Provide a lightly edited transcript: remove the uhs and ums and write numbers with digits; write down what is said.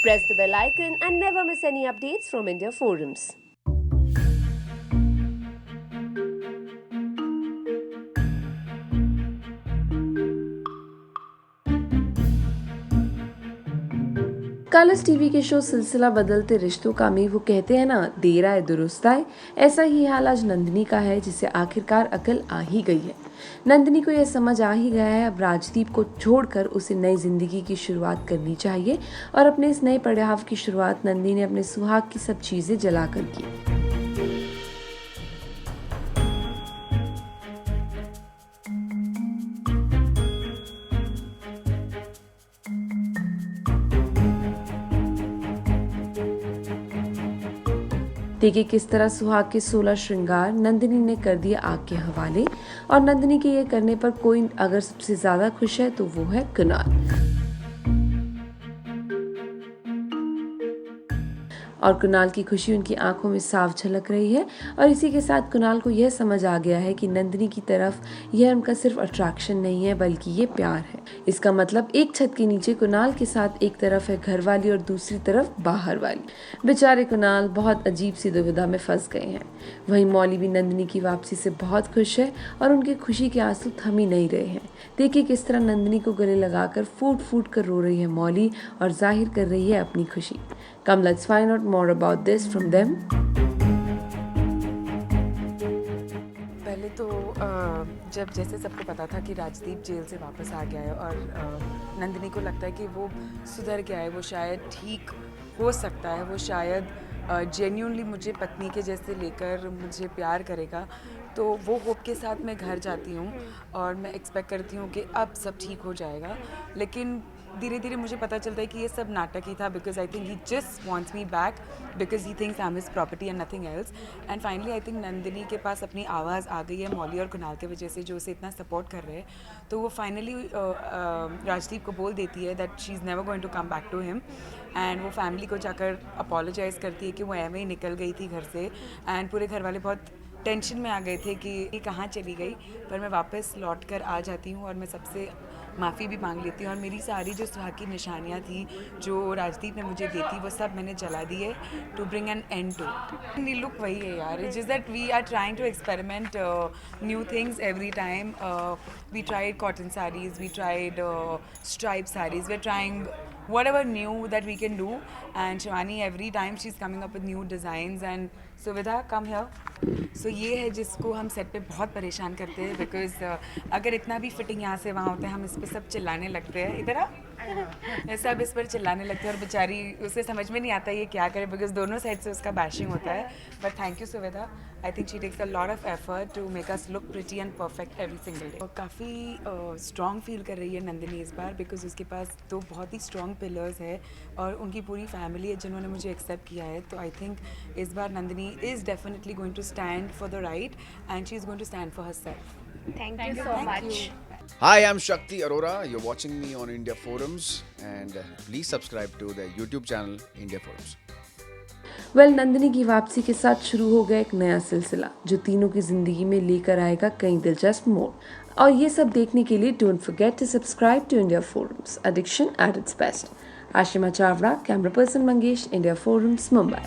Press the bell icon and never miss any updates from India Forums. Colors TV के show सिलसिला बदलते रिश्तों का में वो कहते हैं ना, देर आए दुरुस्त आए। ऐसा ही हाल आज नंदिनी का है, जिसे आखिरकार अकल आ ही गई है। नंदिनी को यह समझ आ ही गया है, अब राजदीप को छोड़कर उसे नई जिंदगी की शुरुआत करनी चाहिए। और अपने इस नए पड़ाव की शुरुआत नंदिनी ने अपने सुहाग की सब चीजें जलाकर की। देखिए किस तरह सुहाग के 16 श्रृंगार नंदिनी ने कर दिए आग के हवाले। और नंदिनी के ये करने पर कोई अगर सबसे ज्यादा खुश है तो वो है कुणाल। और कुणाल की खुशी उनकी आंखों में साफ झलक रही है। और इसी के साथ कुणाल को यह समझ आ गया है कि नंदिनी की तरफ यह उनका सिर्फ अट्रैक्शन नहीं है, बल्कि ये प्यार है। इसका मतलब एक छत के नीचे कुणाल के साथ एक तरफ है घर वाली और दूसरी तरफ बाहर वाली। बेचारे कुणाल बहुत अजीब सी दुविधा में फंस गए हैं। वहीं मौली भी नंदिनी की वापसी से बहुत खुश है और उनकी खुशी के आंसू थम ही नहीं रहे हैं। देखिए किस तरह नंदिनी को गले लगाकर फूट फूट कर रो रही है मौली और जाहिर कर रही है अपनी खुशी। Come, let's find out more about this from them. पहले तो जब जैसे सबको पता था कि राजदीप जेल से वापस आ गया है और नंदिनी को लगता है कि वो सुधर गया है, वो शायद ठीक हो सकता है, वो शायद जेन्युइनली मुझे पत्नी के जैसे लेकर मुझे प्यार करेगा, तो वो होप के साथ मैं घर जाती हूँ और मैं एक्सपेक्ट करती हूँ कि अब सब ठीक हो जाएगा। लेकिन धीरे धीरे मुझे पता चलता है कि ये सब नाटक ही था, because I think he just wants me back because he thinks I am his property and nothing else. And finally I think Nandini के पास अपनी आवाज़ आ गई है मौली और कुणाल की वजह से, जो उसे इतना सपोर्ट कर रहे हैं। तो वो फाइनली राजदीप को बोल देती है that she is never going to come back to him. And वो फैमिली को जाकर अपोलोजाइज़ करती है कि वो ऐਵੇਂ ही निकल गई थी घर से। एंड पूरे घर वाले बहुत टेंशन में आ गए थे कि ये कहाँ चली गई, पर मैं वापस लौट कर आ जाती हूँ और मैं सबसे माफ़ी भी मांग लेती हूँ। और मेरी सारी जो सुहाग की निशानियाँ थी जो राजदीप ने मुझे दी थी, वो सब मैंने जला दी है to bring an end to. नी लुक वही है यार, it is that we are trying to experiment new things every time. We tried cotton sarees, we tried striped sarees, we're trying whatever new that we can do. And Shivani, every time she's coming up with new designs. And Suvidha, come here. So ये है जिसको हम set पे बहुत परेशान करते हैं, because अगर इतना भी फिटिंग यहाँ से वहाँ होता है, हम इस पर सब चिल्लाने लगते हैं। इधर आ सब इस पर चिल्लाने लगते हैं और बेचारी उसे समझ में नहीं आता ये क्या करे, बिकॉज दोनों साइड से उसका बैशिंग होता है। But thank you Suvidha, I think she takes a lot of effort to make us look pretty and perfect every single day. काफ़ी स्ट्रॉन्ग फील कर रही है नंदिनी इस बार, बिकॉज उसके पास दो बहुत ही स्ट्रॉन्ग पिलर्स है और उनकी पूरी फैमिली है जिन्होंने मुझे एक्सेप्ट किया है। तो आई थिंक इस बार Nandini is definitely going to stand for the right, and she's going to stand for herself. Thank you so much. Hi, I'm Shakti Arora. You're watching me on India Forums, and please subscribe to the YouTube channel India Forums. Well Nandini की वापसी के साथ शुरू हो गया एक नया सिलसिला, जो तीनों की जिंदगी में लेकर आएगा कई दिलचस्प मोड़। और ये सब देखने के लिए don't forget to subscribe to India Forums, addiction at its best. Ashima Chawda, camera person Mangesh, India Forums, Mumbai.